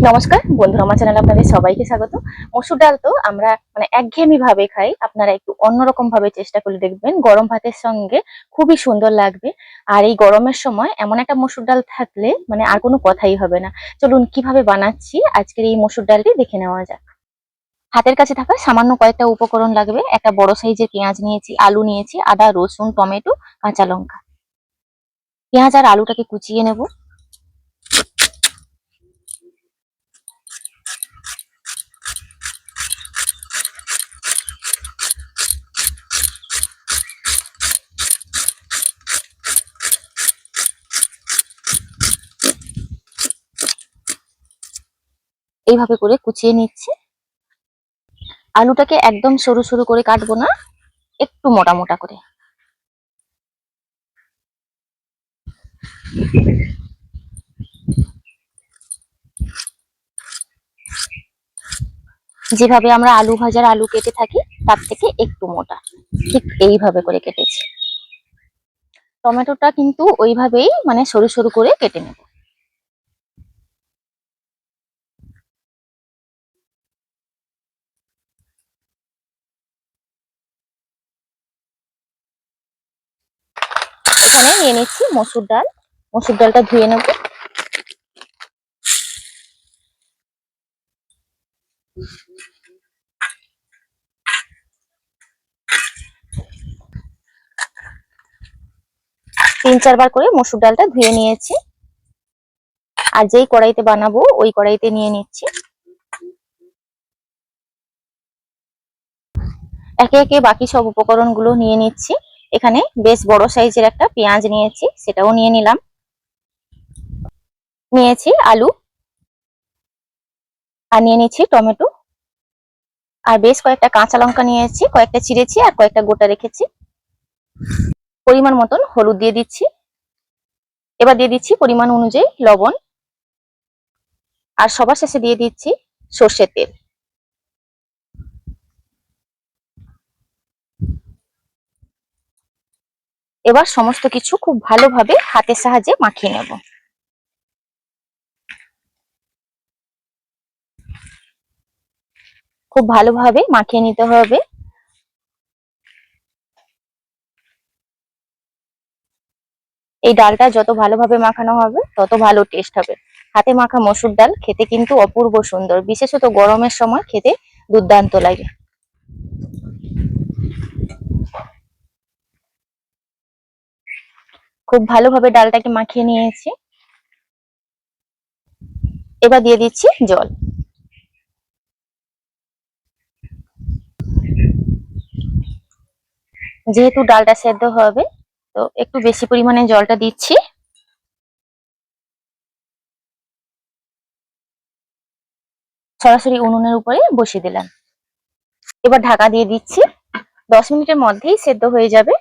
নমস্কার বন্ধুরা, আমার চ্যানেলে আপনাদের সবাইকে স্বাগত। মসুর ডাল তো আমরা একঘেয়েমি ভাবে খাই। আপনারা একটু অন্যরকম ভাবে চেষ্টা করে দেখবেন, গরম ভাতের সঙ্গে খুবই সুন্দর লাগবে। আর এই গরমের সময় এমন একটা মসুর ডাল থাকলে আর কোনো কথাই হবে না। চলুন কিভাবে বানাচ্ছি আজকের এই মসুর ডালটি দেখে নেওয়া যাক। হাতের কাছে থাকা সামান্য কয়েকটা উপকরণ লাগবে। একটা বড় সাইজের পেঁয়াজ নিয়েছি, আলু নিয়েছি, আদা, রসুন, টমেটো, কাঁচা লঙ্কা। পেঁয়াজ আর আলুটাকে কুচিয়ে নেব। এইভাবে করে কুচিয়ে নিচ্ছি। আলুটাকে একদম সরু সরু করে কাটবো না, একটু মোটা মোটা করে। যেভাবে আমরা আলু ভাজার আলু কেটে থাকি তার থেকে একটু মোটা, ঠিক এইভাবে করে কেটেছি। টমেটোটা কিন্তু ওইভাবেই সরু সরু করে কেটে নেব। এখানে নিয়ে নিচ্ছি মসুর ডাল। মসুর ডালটা ধুয়ে নেব। তিন চারবার করে মসুর ডালটা ধুয়ে নিয়েছি। আর যেই কড়াইতে বানাবো ওই কড়াইতে নিয়ে নিচ্ছি। একে একে বাকি সব উপকরণগুলো নিয়ে নিচ্ছি। এখানে বেশ বড় সাইজের একটা পেঁয়াজ নিয়েছি, সেটাও নিয়ে নিলাম। নিয়েছি আলু, আর নিয়ে নিচ্ছি টমেটো, আর বেশ কয়েকটা কাঁচা লঙ্কা নিয়েছি, কয়েকটা চিড়েছি আর কয়েকটা গোটা রেখেছি। পরিমাণ মতন হলুদ দিয়ে দিচ্ছি। এবার দিয়ে দিচ্ছি পরিমাণ অনুযায়ী লবণ, আর সবার শেষে দিয়ে দিচ্ছি সর্ষের তেল। এবার সমস্ত কিছু খুব ভালোভাবে হাতের সাহায্যে মাখিয়ে নেব। খুব ভালোভাবে মাখিয়ে নিতে হবে। এই ডালটা যত ভালোভাবে মাখানো হবে তত ভালো টেস্ট হবে। হাতে মাখা মসুর ডাল খেতে কিন্তু অপূর্ব সুন্দর, বিশেষত গরমের সময় খেতে দুর্দান্ত লাগে। খুব ভালোভাবে ডালটাকে মাখিয়ে নিয়েছি। এবার দিয়ে দিচ্ছি জল। যেহেতু ডালটা সেদ্ধ হবে তো একটু বেশি পরিমাণে জলটা দিচ্ছি। সরাসরি উনুনের উপরে বসিয়ে দিলাম। এবার ঢাকা দিয়ে দিচ্ছি। 10 মিনিটের মধ্যেই সেদ্ধ হয়ে যাবে।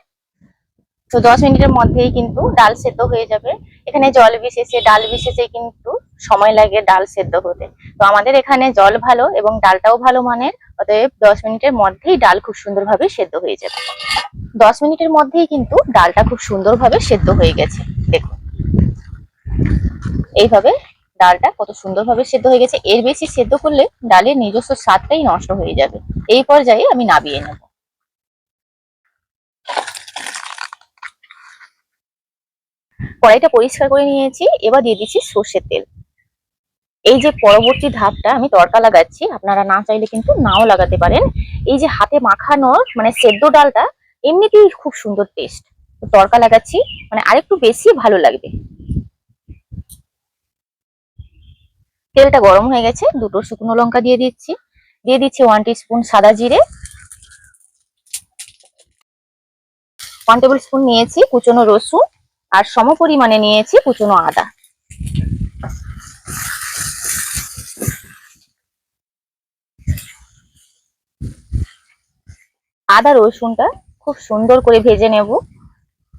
তো 10 মিনিটের মধ্যেই কিন্তু ডাল সেদ্ধ হয়ে যাবে। এখানে জল বিশেষে ডাল বিশেষে কিন্তু সময় লাগে ডাল সেদ্ধ হতে। তো আমাদের এখানে জল ভালো এবং ডালটাও ভালো মানের, অতএব 10 মিনিটের মধ্যেই ডাল খুব সুন্দরভাবে সেদ্ধ হয়ে যাবে। 10 মিনিটের মধ্যেই কিন্তু ডালটা খুব সুন্দরভাবে সেদ্ধ হয়ে গেছে। দেখুন এইভাবে ডালটা কত সুন্দরভাবে সেদ্ধ হয়ে গেছে। এর বেশি সেদ্ধ করলে ডালের নিজস্ব স্বাদটাই নষ্ট হয়ে যাবে। এই পর্যায়ে আমি নামিয়ে নেব। কড়াইটা পরিষ্কার করে নিয়েছি। এবার দিয়ে দিচ্ছি সর্ষের তেল। এই যে পরবর্তী ধাপটা আমি তড়কা লাগাচ্ছি, আপনারা না চাইলে কিন্তু নাও লাগাতে পারেন। এই যে হাতে মাখানোর সেদ্ধ ডালটা এমনিতেই খুব সুন্দর টেস্ট। তো তড়কা লাগাচ্ছি আরেকটু বেশি ভালো লাগবে। তেলটা গরম হয়ে গেছে, দুটো শুকনো লঙ্কা দিয়ে দিচ্ছি। দিয়ে দিচ্ছি 1 টিস্পুন সাদা জিরে, 1 টেবিল স্পুন নিয়েছি কুচনো রসুন, আর সম পরিমাণে নিয়েছি কুচনো আদা। আদা রসুনটা খুব সুন্দর করে ভেজে নেব।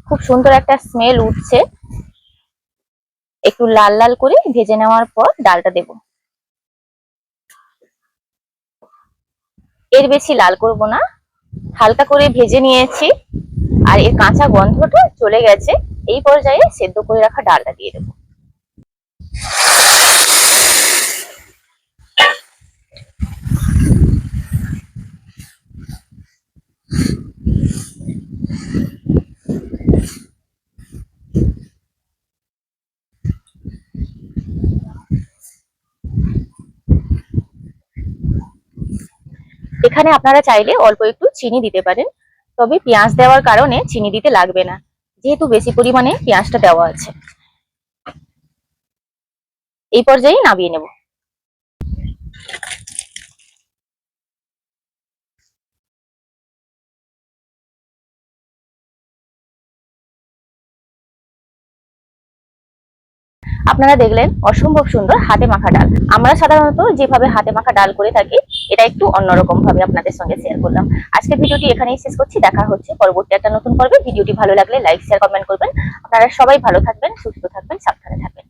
খুব সুন্দর একটা স্মেল উঠছে। একটু লাল লাল করে ভেজে নেওয়ার পর ডালটা দেব। এর বেশি লাল করব না, হালকা করে ভেজে নিয়েছি। আর এর কাঁচা গন্ধটা চলে গেছে। এই পর্যায়ে সেদ্ধ করে রাখা ডালটা দিয়ে দেব। এখানে আপনারা চাইলে অল্প একটু চিনি দিতে পারেন, তবে পেঁয়াজ দেওয়ার কারণে চিনি দিতে লাগবে না, যেহেতু বেশি পরিমাণে পেঁয়াজটা দেওয়া আছে। এই পর্যায়ে নামিয়ে নেব। আপনারা দেখলেন অসম্ভব সুন্দর হাতে মাখা ডাল। আমরা সাধারণত যেভাবে হাতে মাখা ডাল করে থাকি, এটা একটু অন্যরকম ভাবে আপনাদের সঙ্গে শেয়ার করলাম। আজকের ভিডিওটি এখানেই শেষ করছি। দেখা হচ্ছে পরবর্তী একটা নতুন পর্বে। ভিডিওটি ভালো লাগলে লাইক, শেয়ার, কমেন্ট করবেন। আপনারা সবাই ভালো থাকবেন, সুস্থ থাকবেন, সাবধানে থাকবেন।